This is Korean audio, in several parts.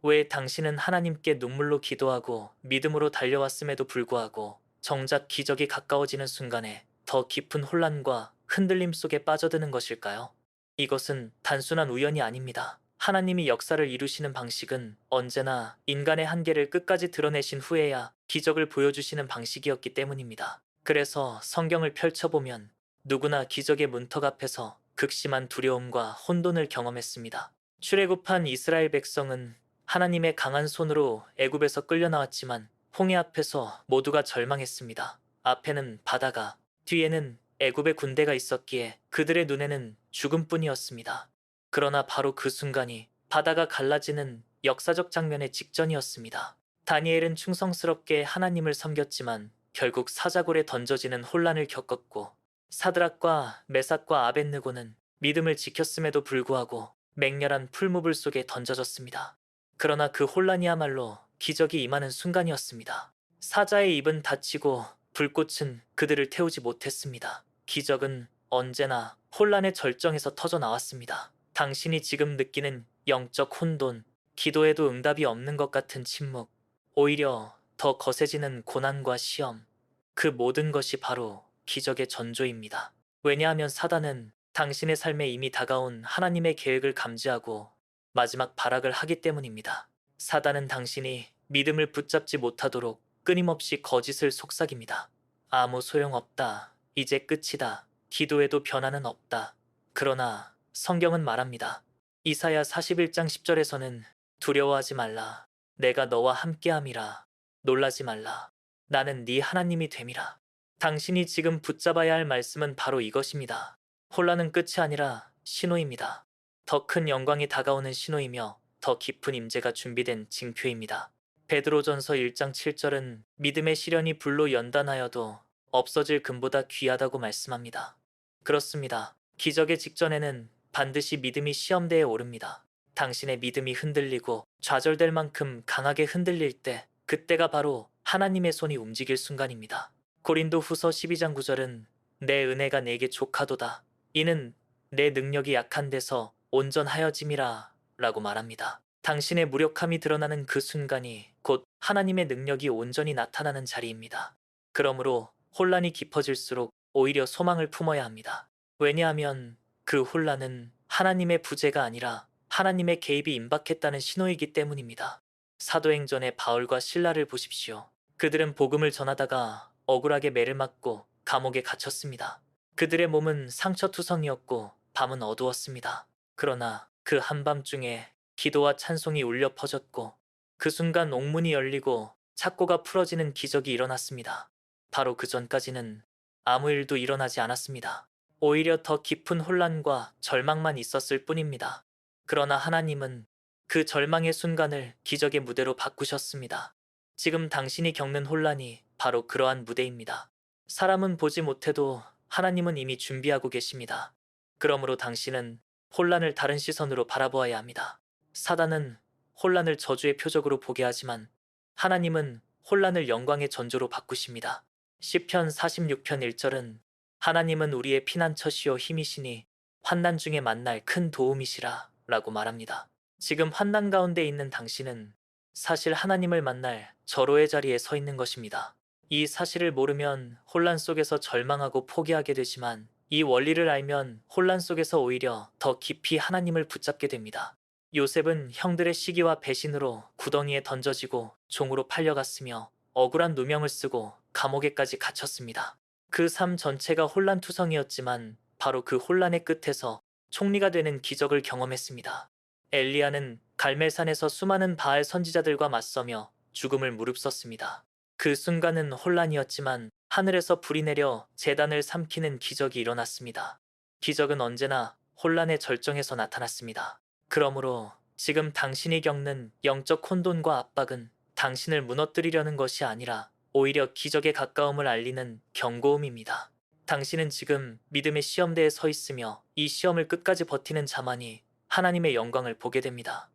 왜 당신은 하나님께 눈물로 기도하고 믿음으로 달려왔음에도 불구하고 정작 기적이 가까워지는 순간에 더 깊은 혼란과 흔들림 속에 빠져드는 것일까요? 이것은 단순한 우연이 아닙니다. 하나님이 역사를 이루시는 방식은 언제나 인간의 한계를 끝까지 드러내신 후에야 기적을 보여주시는 방식이었기 때문입니다. 그래서 성경을 펼쳐보면 누구나 기적의 문턱 앞에서 극심한 두려움과 혼돈을 경험했습니다. 출애굽한 이스라엘 백성은 하나님의 강한 손으로 애굽에서 끌려 나왔지만 홍해 앞에서 모두가 절망했습니다. 앞에는 바다가, 뒤에는 애굽의 군대가 있었기에 그들의 눈에는 죽음뿐이었습니다. 그러나 바로 그 순간이 바다가 갈라지는 역사적 장면의 직전이었습니다. 다니엘은 충성스럽게 하나님을 섬겼지만 결국 사자굴에 던져지는 혼란을 겪었고, 사드락과 메삭과 아벳느고는 믿음을 지켰음에도 불구하고 맹렬한 풀무불 속에 던져졌습니다. 그러나 그 혼란이야말로 기적이 임하는 순간이었습니다. 사자의 입은 닫히고 불꽃은 그들을 태우지 못했습니다. 기적은 언제나 혼란의 절정에서 터져 나왔습니다. 당신이 지금 느끼는 영적 혼돈, 기도에도 응답이 없는 것 같은 침묵, 오히려 더 거세지는 고난과 시험, 그 모든 것이 바로 기적의 전조입니다. 왜냐하면 사단은 당신의 삶에 이미 다가온 하나님의 계획을 감지하고 마지막 발악을 하기 때문입니다. 사단은 당신이 믿음을 붙잡지 못하도록 끊임없이 거짓을 속삭입니다. 아무 소용없다. 이제 끝이다. 기도에도 변화는 없다. 그러나 성경은 말합니다. 이사야 41장 10절에서는 두려워하지 말라. 내가 너와 함께함이라. 놀라지 말라. 나는 네 하나님이 됨이라. 당신이 지금 붙잡아야 할 말씀은 바로 이것입니다. 혼란은 끝이 아니라 신호입니다. 더 큰 영광이 다가오는 신호이며 더 깊은 임재가 준비된 징표입니다. 베드로전서 1장 7절은 믿음의 시련이 불로 연단하여도 없어질 금보다 귀하다고 말씀합니다. 그렇습니다. 기적의 직전에는 반드시 믿음이 시험대에 오릅니다. 당신의 믿음이 흔들리고 좌절될 만큼 강하게 흔들릴 때 그때가 바로 하나님의 손이 움직일 순간입니다. 고린도 후서 12장 9절은 내 은혜가 내게 족하도다. 이는 내 능력이 약한 데서 온전하여짐이라 라고 말합니다. 당신의 무력함이 드러나는 그 순간이 곧 하나님의 능력이 온전히 나타나는 자리입니다. 그러므로 혼란이 깊어질수록 오히려 소망을 품어야 합니다. 왜냐하면 그 혼란은 하나님의 부재가 아니라 하나님의 개입이 임박했다는 신호이기 때문입니다. 사도행전의 바울과 실라를 보십시오. 그들은 복음을 전하다가 억울하게 매를 맞고 감옥에 갇혔습니다. 그들의 몸은 상처투성이었고 밤은 어두웠습니다. 그러나 그 한밤중에 기도와 찬송이 울려 퍼졌고 그 순간 옥문이 열리고 착고가 풀어지는 기적이 일어났습니다. 바로 그 전까지는 아무 일도 일어나지 않았습니다. 오히려 더 깊은 혼란과 절망만 있었을 뿐입니다. 그러나 하나님은 그 절망의 순간을 기적의 무대로 바꾸셨습니다. 지금 당신이 겪는 혼란이 바로 그러한 무대입니다. 사람은 보지 못해도 하나님은 이미 준비하고 계십니다. 그러므로 당신은 혼란을 다른 시선으로 바라보아야 합니다. 사단은 혼란을 저주의 표적으로 보게 하지만 하나님은 혼란을 영광의 전조로 바꾸십니다. 시편 46편 1절은 하나님은 우리의 피난처시요 힘이시니 환난 중에 만날 큰 도움이시라 라고 말합니다. 지금 환난 가운데 있는 당신은 사실 하나님을 만날 절호의 자리에 서 있는 것입니다. 이 사실을 모르면 혼란 속에서 절망하고 포기하게 되지만 이 원리를 알면 혼란 속에서 오히려 더 깊이 하나님을 붙잡게 됩니다. 요셉은 형들의 시기와 배신으로 구덩이에 던져지고 종으로 팔려갔으며 억울한 누명을 쓰고 감옥에까지 갇혔습니다. 그 삶 전체가 혼란투성이었지만 바로 그 혼란의 끝에서 총리가 되는 기적을 경험했습니다. 엘리야는 갈멜산에서 수많은 바알 선지자들과 맞서며 죽음을 무릅썼습니다. 그 순간은 혼란이었지만 하늘에서 불이 내려 제단을 삼키는 기적이 일어났습니다. 기적은 언제나 혼란의 절정에서 나타났습니다. 그러므로 지금 당신이 겪는 영적 혼돈과 압박은 당신을 무너뜨리려는 것이 아니라 오히려 기적의 가까움을 알리는 경고음입니다. 당신은 지금 믿음의 시험대에 서 있으며 이 시험을 끝까지 버티는 자만이 하나님의 영광을 보게 됩니다.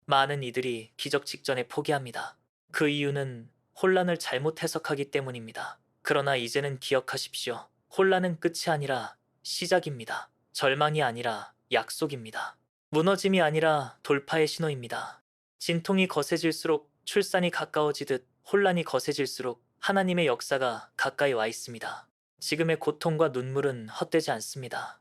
많은 이들이 기적 직전에 포기합니다. 그 이유는 혼란을 잘못 해석하기 때문입니다. 그러나 이제는 기억하십시오. 혼란은 끝이 아니라 시작입니다. 절망이 아니라 약속입니다. 무너짐이 아니라 돌파의 신호입니다. 진통이 거세질수록 출산이 가까워지듯 혼란이 거세질수록 하나님의 역사가 가까이 와 있습니다. 지금의 고통과 눈물은 헛되지 않습니다.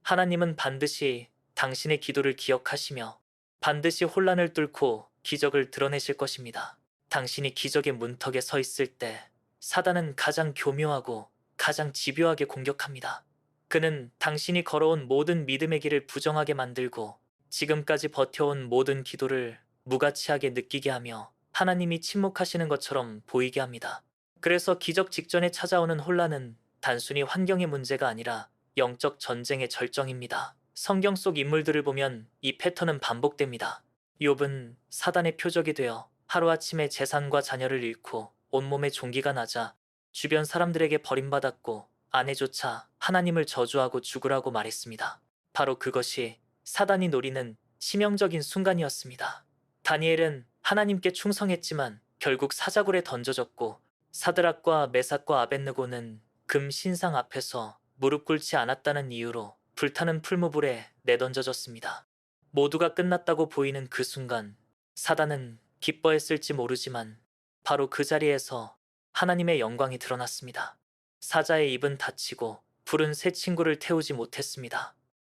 하나님은 반드시 당신의 기도를 기억하시며 반드시 혼란을 뚫고 기적을 드러내실 것입니다. 당신이 기적의 문턱에 서 있을 때 사단은 가장 교묘하고 가장 집요하게 공격합니다. 그는 당신이 걸어온 모든 믿음의 길을 부정하게 만들고 지금까지 버텨온 모든 기도를 무가치하게 느끼게 하며 하나님이 침묵하시는 것처럼 보이게 합니다. 그래서 기적 직전에 찾아오는 혼란은 단순히 환경의 문제가 아니라 영적 전쟁의 절정입니다. 성경 속 인물들을 보면 이 패턴은 반복됩니다. 욥은 사단의 표적이 되어 하루아침에 재산과 자녀를 잃고 온몸에 종기가 나자 주변 사람들에게 버림받았고 아내조차 하나님을 저주하고 죽으라고 말했습니다. 바로 그것이 사단이 노리는 치명적인 순간이었습니다. 다니엘은 하나님께 충성했지만 결국 사자굴에 던져졌고 사드락과 메삭과 아벳느고는 금 신상 앞에서 무릎 꿇지 않았다는 이유로 불타는 풀무불에 내던져졌습니다. 모두가 끝났다고 보이는 그 순간 사단은 기뻐했을지 모르지만 바로 그 자리에서 하나님의 영광이 드러났습니다. 사자의 입은 닫히고 불은 새 친구를 태우지 못했습니다.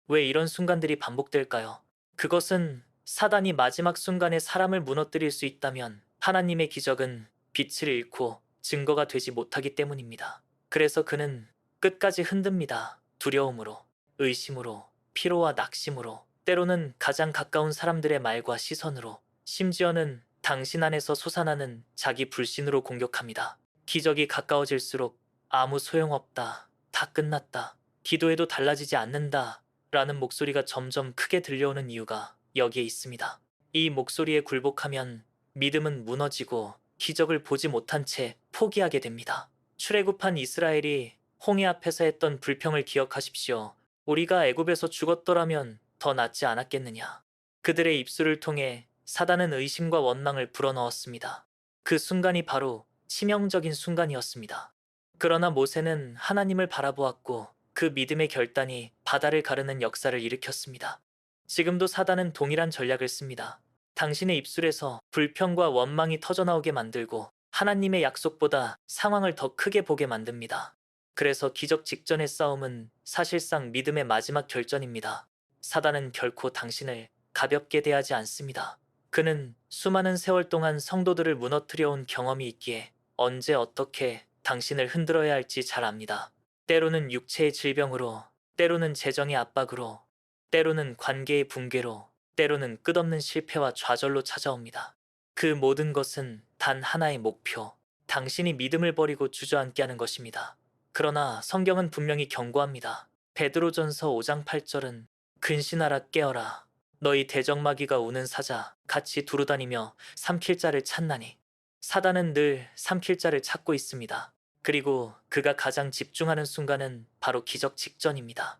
왜 이런 순간들이 반복될까요? 그것은 사단이 마지막 순간에 사람을 무너뜨릴 수 있다면 하나님의 기적은 빛을 잃고 증거가 되지 못하기 때문입니다. 그래서 그는 끝까지 흔듭니다. 두려움으로, 의심으로, 피로와 낙심으로, 때로는 가장 가까운 사람들의 말과 시선으로, 심지어는 당신 안에서 솟아나는 자기 불신으로 공격합니다. 기적이 가까워질수록 아무 소용없다, 다 끝났다, 기도해도 달라지지 않는다 라는 목소리가 점점 크게 들려오는 이유가 여기에 있습니다. 이 목소리에 굴복하면 믿음은 무너지고 기적을 보지 못한 채 포기하게 됩니다. 출애굽한 이스라엘이 홍해 앞에서 했던 불평을 기억하십시오. 우리가 애굽에서 죽었더라면 더 낫지 않았겠느냐. 그들의 입술을 통해 사단은 의심과 원망을 불어넣었습니다. 그 순간이 바로 치명적인 순간이었습니다. 그러나 모세는 하나님을 바라보았고 그 믿음의 결단이 바다를 가르는 역사를 일으켰습니다. 지금도 사단은 동일한 전략을 씁니다. 당신의 입술에서 불평과 원망이 터져나오게 만들고 하나님의 약속보다 상황을 더 크게 보게 만듭니다. 그래서 기적 직전의 싸움은 사실상 믿음의 마지막 결전입니다. 사단은 결코 당신을 가볍게 대하지 않습니다. 그는 수많은 세월 동안 성도들을 무너뜨려 온 경험이 있기에 언제 어떻게 당신을 흔들어야 할지 잘 압니다. 때로는 육체의 질병으로, 때로는 재정의 압박으로, 때로는 관계의 붕괴로, 때로는 끝없는 실패와 좌절로 찾아옵니다. 그 모든 것은 단 하나의 목표, 당신이 믿음을 버리고 주저앉게 하는 것입니다. 그러나 성경은 분명히 경고합니다. 베드로전서 5장 8절은 근신하라 깨어라. 너희 대적마귀가 우는 사자 같이 두루다니며 삼킬 자를 찾나니. 사단은 늘 삼킬 자를 찾고 있습니다. 그리고 그가 가장 집중하는 순간은 바로 기적 직전입니다.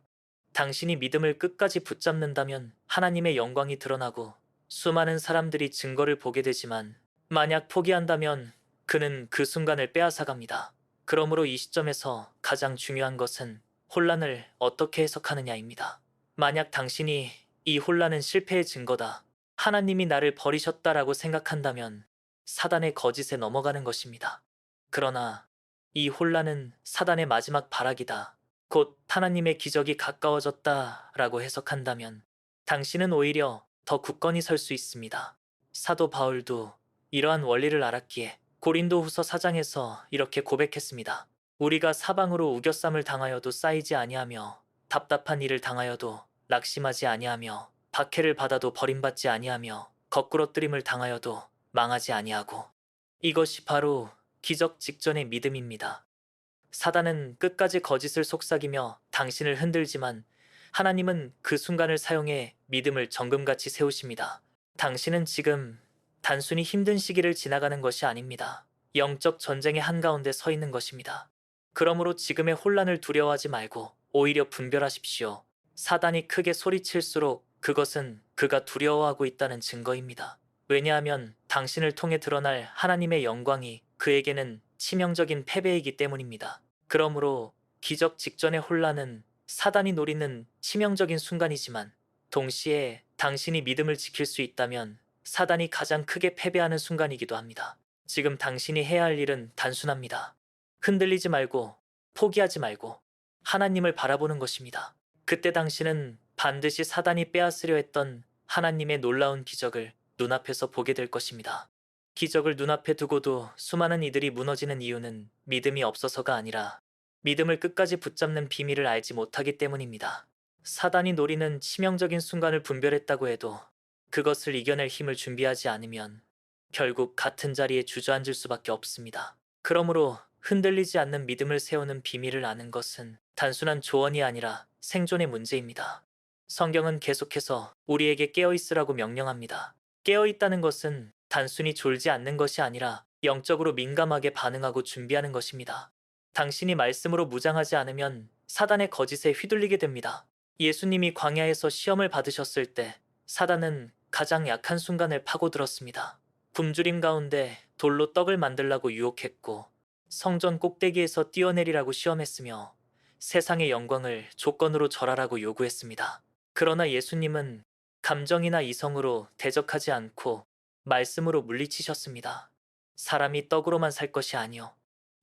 당신이 믿음을 끝까지 붙잡는다면 하나님의 영광이 드러나고 수많은 사람들이 증거를 보게 되지만 만약 포기한다면 그는 그 순간을 빼앗아갑니다. 그러므로 이 시점에서 가장 중요한 것은 혼란을 어떻게 해석하느냐입니다. 만약 당신이 이 혼란은 실패의 증거다, 하나님이 나를 버리셨다라고 생각한다면 사단의 거짓에 넘어가는 것입니다. 그러나 이 혼란은 사단의 마지막 발악이다, 곧 하나님의 기적이 가까워졌다라고 해석한다면 당신은 오히려 더 굳건히 설 수 있습니다. 사도 바울도 이러한 원리를 알았기에 고린도후서 4장에서 이렇게 고백했습니다. 우리가 사방으로 우겨쌈을 당하여도 쌓이지 아니하며 답답한 일을 당하여도 낙심하지 아니하며 박해를 받아도 버림받지 아니하며 거꾸러뜨림을 당하여도 망하지 아니하고. 이것이 바로 기적 직전의 믿음입니다. 사단은 끝까지 거짓을 속삭이며 당신을 흔들지만 하나님은 그 순간을 사용해 믿음을 정금같이 세우십니다. 당신은 지금 단순히 힘든 시기를 지나가는 것이 아닙니다. 영적 전쟁의 한가운데 서 있는 것입니다. 그러므로 지금의 혼란을 두려워하지 말고 오히려 분별하십시오. 사단이 크게 소리칠수록 그것은 그가 두려워하고 있다는 증거입니다. 왜냐하면 당신을 통해 드러날 하나님의 영광이 그에게는 치명적인 패배이기 때문입니다. 그러므로 기적 직전의 혼란은 사단이 노리는 치명적인 순간이지만 동시에 당신이 믿음을 지킬 수 있다면 사단이 가장 크게 패배하는 순간이기도 합니다. 지금 당신이 해야 할 일은 단순합니다. 흔들리지 말고, 포기하지 말고, 하나님을 바라보는 것입니다. 그때 당신은 반드시 사단이 빼앗으려 했던 하나님의 놀라운 기적을 눈앞에서 보게 될 것입니다. 기적을 눈앞에 두고도 수많은 이들이 무너지는 이유는 믿음이 없어서가 아니라 믿음을 끝까지 붙잡는 비밀을 알지 못하기 때문입니다. 사단이 노리는 치명적인 순간을 분별했다고 해도 그것을 이겨낼 힘을 준비하지 않으면 결국 같은 자리에 주저앉을 수밖에 없습니다. 그러므로 흔들리지 않는 믿음을 세우는 비밀을 아는 것은 단순한 조언이 아니라 생존의 문제입니다. 성경은 계속해서 우리에게 깨어있으라고 명령합니다. 깨어있다는 것은 단순히 졸지 않는 것이 아니라 영적으로 민감하게 반응하고 준비하는 것입니다. 당신이 말씀으로 무장하지 않으면 사단의 거짓에 휘둘리게 됩니다. 예수님이 광야에서 시험을 받으셨을 때 사단은 가장 약한 순간을 파고들었습니다. 굶주림 가운데 돌로 떡을 만들라고 유혹했고 성전 꼭대기에서 뛰어내리라고 시험했으며 세상의 영광을 조건으로 절하라고 요구했습니다. 그러나 예수님은 감정이나 이성으로 대적하지 않고 말씀으로 물리치셨습니다. 사람이 떡으로만 살 것이 아니요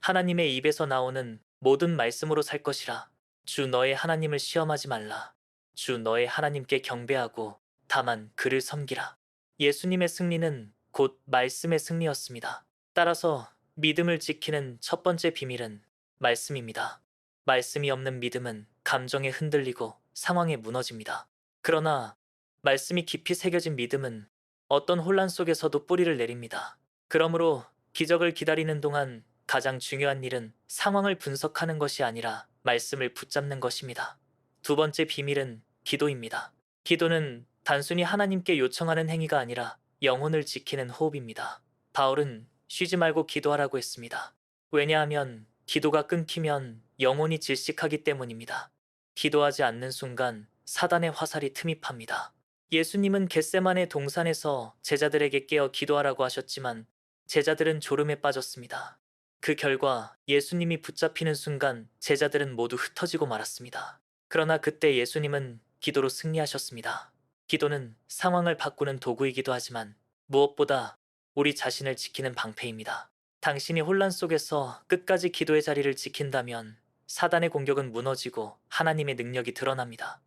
하나님의 입에서 나오는 모든 말씀으로 살 것이라. 주 너의 하나님을 시험하지 말라. 주 너의 하나님께 경배하고 다만 그를 섬기라. 예수님의 승리는 곧 말씀의 승리였습니다. 따라서 믿음을 지키는 첫 번째 비밀은 말씀입니다. 말씀이 없는 믿음은 감정에 흔들리고 상황에 무너집니다. 그러나 말씀이 깊이 새겨진 믿음은 어떤 혼란 속에서도 뿌리를 내립니다. 그러므로 기적을 기다리는 동안 가장 중요한 일은 상황을 분석하는 것이 아니라 말씀을 붙잡는 것입니다. 두 번째 비밀은 기도입니다. 기도는 단순히 하나님께 요청하는 행위가 아니라 영혼을 지키는 호흡입니다. 바울은 쉬지 말고 기도하라고 했습니다. 왜냐하면 기도가 끊기면 영혼이 질식하기 때문입니다. 기도하지 않는 순간 사단의 화살이 틈입합니다. 예수님은 겟세마네 동산에서 제자들에게 깨어 기도하라고 하셨지만 제자들은 졸음에 빠졌습니다. 그 결과 예수님이 붙잡히는 순간 제자들은 모두 흩어지고 말았습니다. 그러나 그때 예수님은 기도로 승리하셨습니다. 기도는 상황을 바꾸는 도구이기도 하지만 무엇보다 우리 자신을 지키는 방패입니다. 당신이 혼란 속에서 끝까지 기도의 자리를 지킨다면 사단의 공격은 무너지고 하나님의 능력이 드러납니다.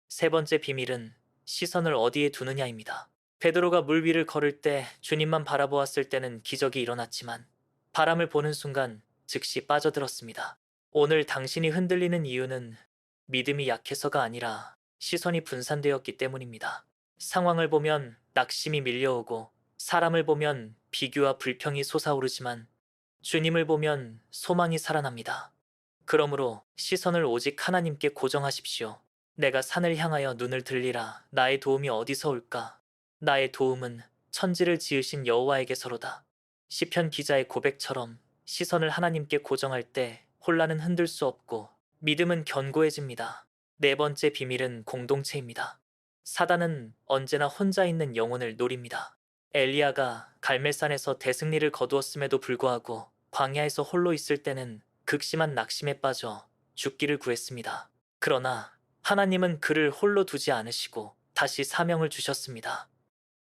세 번째 비밀은 시선을 어디에 두느냐입니다. 베드로가 물 위를 걸을 때 주님만 바라보았을 때는 기적이 일어났지만 바람을 보는 순간 즉시 빠져들었습니다. 오늘 당신이 흔들리는 이유는 믿음이 약해서가 아니라 시선이 분산되었기 때문입니다. 상황을 보면 낙심이 밀려오고 사람을 보면 비교와 불평이 솟아오르지만 주님을 보면 소망이 살아납니다. 그러므로 시선을 오직 하나님께 고정하십시오. 내가 산을 향하여 눈을 들리라. 나의 도움이 어디서 올까? 나의 도움은 천지를 지으신 여호와에게서로다. 시편 기자의 고백처럼 시선을 하나님께 고정할 때 혼란은 흔들 수 없고 믿음은 견고해집니다. 네 번째 비밀은 공동체입니다. 사단은 언제나 혼자 있는 영혼을 노립니다. 엘리야가 갈멜산에서 대승리를 거두었음에도 불구하고 광야에서 홀로 있을 때는 극심한 낙심에 빠져 죽기를 구했습니다. 그러나 하나님은 그를 홀로 두지 않으시고 다시 사명을 주셨습니다.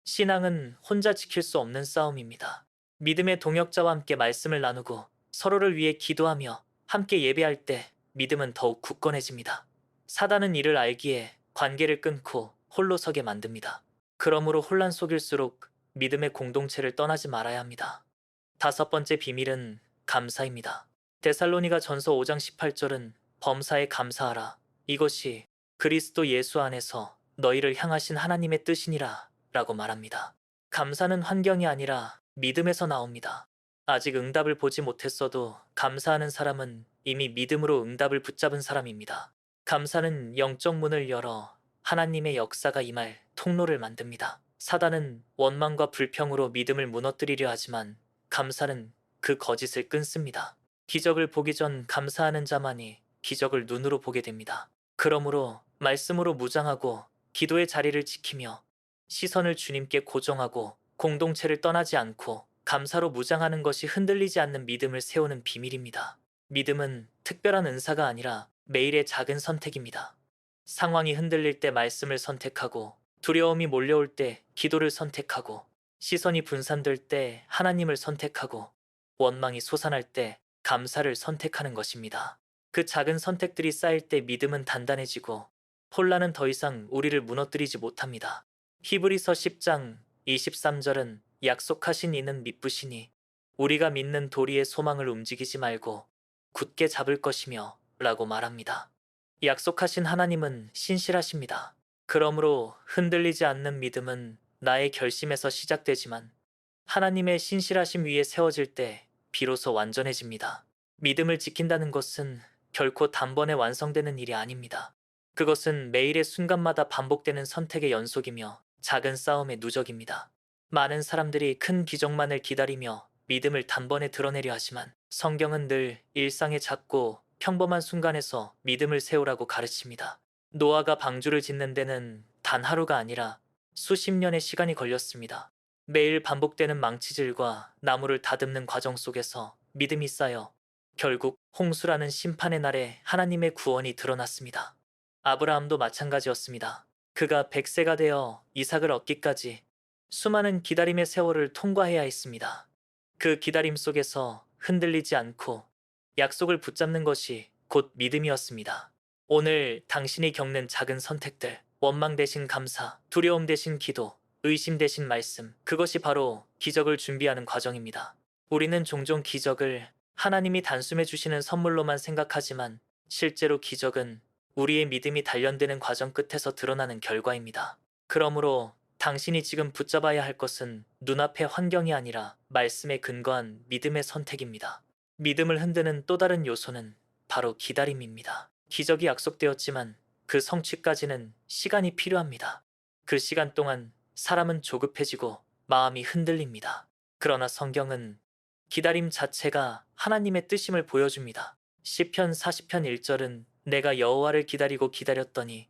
신앙은 혼자 지킬 수 없는 싸움입니다. 믿음의 동역자와 함께 말씀을 나누고 서로를 위해 기도하며 함께 예배할 때 믿음은 더욱 굳건해집니다. 사단은 이를 알기에 관계를 끊고 홀로 서게 만듭니다. 그러므로 혼란 속일수록 믿음의 공동체를 떠나지 말아야 합니다. 다섯 번째 비밀은 감사입니다. 데살로니가 전서 5장 18절은 범사에 감사하라. 이것이 그리스도 예수 안에서 너희를 향하신 하나님의 뜻이니라 라고 말합니다. 감사는 환경이 아니라 믿음에서 나옵니다. 아직 응답을 보지 못했어도 감사하는 사람은 이미 믿음으로 응답을 붙잡은 사람입니다. 감사는 영적 문을 열어 하나님의 역사가 임할 통로를 만듭니다. 사단은 원망과 불평으로 믿음을 무너뜨리려 하지만 감사는 그 거짓을 끊습니다. 기적을 보기 전 감사하는 자만이 기적을 눈으로 보게 됩니다. 그러므로 말씀으로 무장하고 기도의 자리를 지키며 시선을 주님께 고정하고 공동체를 떠나지 않고 감사로 무장하는 것이 흔들리지 않는 믿음을 세우는 비밀입니다. 믿음은 특별한 은사가 아니라 매일의 작은 선택입니다. 상황이 흔들릴 때 말씀을 선택하고 두려움이 몰려올 때 기도를 선택하고 시선이 분산될 때 하나님을 선택하고 원망이 솟아날 때 감사를 선택하는 것입니다. 그 작은 선택들이 쌓일 때 믿음은 단단해지고 혼란은 더 이상 우리를 무너뜨리지 못합니다. 히브리서 10장 23절은 약속하신 이는 믿으시니 우리가 믿는 도리의 소망을 움직이지 말고 굳게 잡을 것이며 라고 말합니다. 약속하신 하나님은 신실하십니다. 그러므로 흔들리지 않는 믿음은 나의 결심에서 시작되지만 하나님의 신실하심 위에 세워질 때 비로소 완전해집니다. 믿음을 지킨다는 것은 결코 단번에 완성되는 일이 아닙니다. 그것은 매일의 순간마다 반복되는 선택의 연속이며 작은 싸움의 누적입니다. 많은 사람들이 큰 기적만을 기다리며 믿음을 단번에 드러내려 하지만 성경은 늘 일상의 작고 평범한 순간에서 믿음을 세우라고 가르칩니다. 노아가 방주를 짓는 데는 단 하루가 아니라 수십 년의 시간이 걸렸습니다. 매일 반복되는 망치질과 나무를 다듬는 과정 속에서 믿음이 쌓여 결국 홍수라는 심판의 날에 하나님의 구원이 드러났습니다. 아브라함도 마찬가지였습니다. 그가 100세가 되어 이삭을 얻기까지 수많은 기다림의 세월을 통과해야 했습니다. 그 기다림 속에서 흔들리지 않고 약속을 붙잡는 것이 곧 믿음이었습니다. 오늘 당신이 겪는 작은 선택들, 원망 대신 감사, 두려움 대신 기도, 의심 대신 말씀, 그것이 바로 기적을 준비하는 과정입니다. 우리는 종종 기적을 하나님이 단숨에 주시는 선물로만 생각하지만 실제로 기적은 우리의 믿음이 단련되는 과정 끝에서 드러나는 결과입니다. 그러므로 당신이 지금 붙잡아야 할 것은 눈앞의 환경이 아니라 말씀에 근거한 믿음의 선택입니다. 믿음을 흔드는 또 다른 요소는 바로 기다림입니다. 기적이 약속되었지만 그 성취까지는 시간이 필요합니다. 그 시간 동안 사람은 조급해지고 마음이 흔들립니다. 그러나 성경은 기다림 자체가 하나님의 뜻임을 보여줍니다. 시편 40편 1절은 내가 여호와를 기다리고 기다렸더니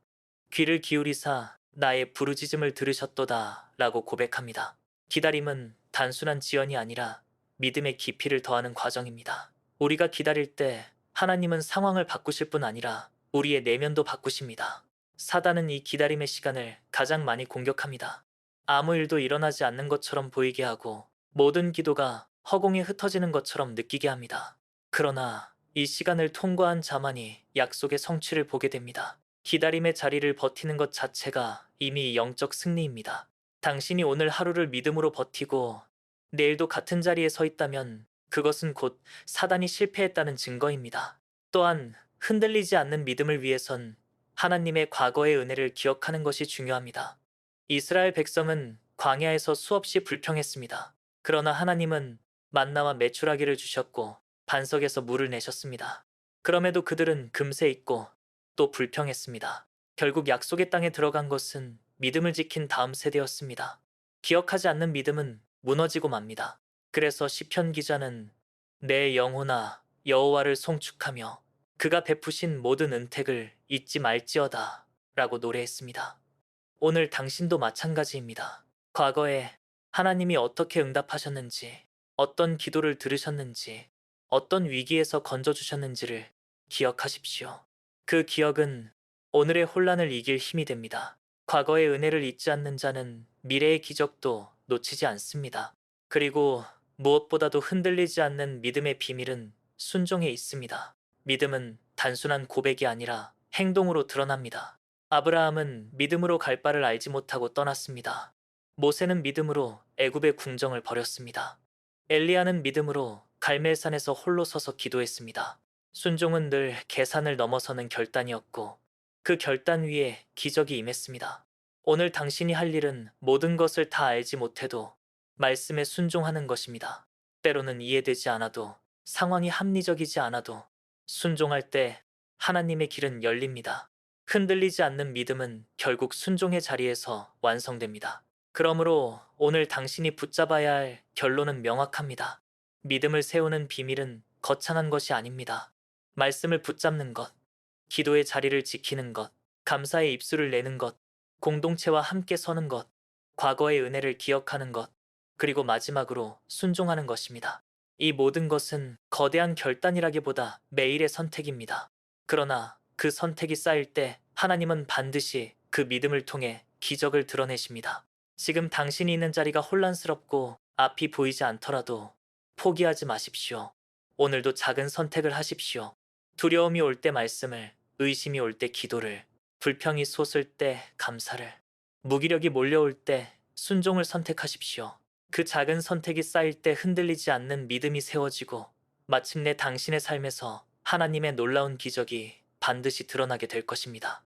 귀를 기울이사 나의 부르짖음을 들으셨도다 라고 고백합니다. 기다림은 단순한 지연이 아니라 믿음의 깊이를 더하는 과정입니다. 우리가 기다릴 때 하나님은 상황을 바꾸실 뿐 아니라 우리의 내면도 바꾸십니다. 사단은 이 기다림의 시간을 가장 많이 공격합니다. 아무 일도 일어나지 않는 것처럼 보이게 하고 모든 기도가 허공에 흩어지는 것처럼 느끼게 합니다. 그러나 이 시간을 통과한 자만이 약속의 성취를 보게 됩니다. 기다림의 자리를 버티는 것 자체가 이미 영적 승리입니다. 당신이 오늘 하루를 믿음으로 버티고 내일도 같은 자리에 서 있다면 그것은 곧 사단이 실패했다는 증거입니다. 또한 흔들리지 않는 믿음을 위해선 하나님의 과거의 은혜를 기억하는 것이 중요합니다. 이스라엘 백성은 광야에서 수없이 불평했습니다. 그러나 하나님은 만나와 메추라기를 주셨고 반석에서 물을 내셨습니다. 그럼에도 그들은 금세 잊고 또 불평했습니다. 결국 약속의 땅에 들어간 것은 믿음을 지킨 다음 세대였습니다. 기억하지 않는 믿음은 무너지고 맙니다. 그래서 시편 기자는 내 영혼아 여호와를 송축하며 그가 베푸신 모든 은택을 잊지 말지어다 라고 노래했습니다. 오늘 당신도 마찬가지입니다. 과거에 하나님이 어떻게 응답하셨는지, 어떤 기도를 들으셨는지, 어떤 위기에서 건져주셨는지를 기억하십시오. 그 기억은 오늘의 혼란을 이길 힘이 됩니다. 과거의 은혜를 잊지 않는 자는 미래의 기적도 놓치지 않습니다. 그리고 무엇보다도 흔들리지 않는 믿음의 비밀은 순종에 있습니다. 믿음은 단순한 고백이 아니라 행동으로 드러납니다. 아브라함은 믿음으로 갈 바를 알지 못하고 떠났습니다. 모세는 믿음으로 애굽의 궁정을 버렸습니다. 엘리야는 믿음으로 갈멜산에서 홀로 서서 기도했습니다. 순종은 늘 계산을 넘어서는 결단이었고 그 결단 위에 기적이 임했습니다. 오늘 당신이 할 일은 모든 것을 다 알지 못해도 말씀에 순종하는 것입니다. 때로는 이해되지 않아도 상황이 합리적이지 않아도 순종할 때 하나님의 길은 열립니다. 흔들리지 않는 믿음은 결국 순종의 자리에서 완성됩니다. 그러므로 오늘 당신이 붙잡아야 할 결론은 명확합니다. 믿음을 세우는 비밀은 거창한 것이 아닙니다. 말씀을 붙잡는 것, 기도의 자리를 지키는 것, 감사의 입술을 내는 것, 공동체와 함께 서는 것, 과거의 은혜를 기억하는 것, 그리고 마지막으로 순종하는 것입니다. 이 모든 것은 거대한 결단이라기보다 매일의 선택입니다. 그러나 그 선택이 쌓일 때 하나님은 반드시 그 믿음을 통해 기적을 드러내십니다. 지금 당신이 있는 자리가 혼란스럽고 앞이 보이지 않더라도 포기하지 마십시오. 오늘도 작은 선택을 하십시오. 두려움이 올 때 말씀을, 의심이 올 때 기도를, 불평이 솟을 때 감사를, 무기력이 몰려올 때 순종을 선택하십시오. 그 작은 선택이 쌓일 때 흔들리지 않는 믿음이 세워지고 마침내 당신의 삶에서 하나님의 놀라운 기적이 반드시 드러나게 될 것입니다.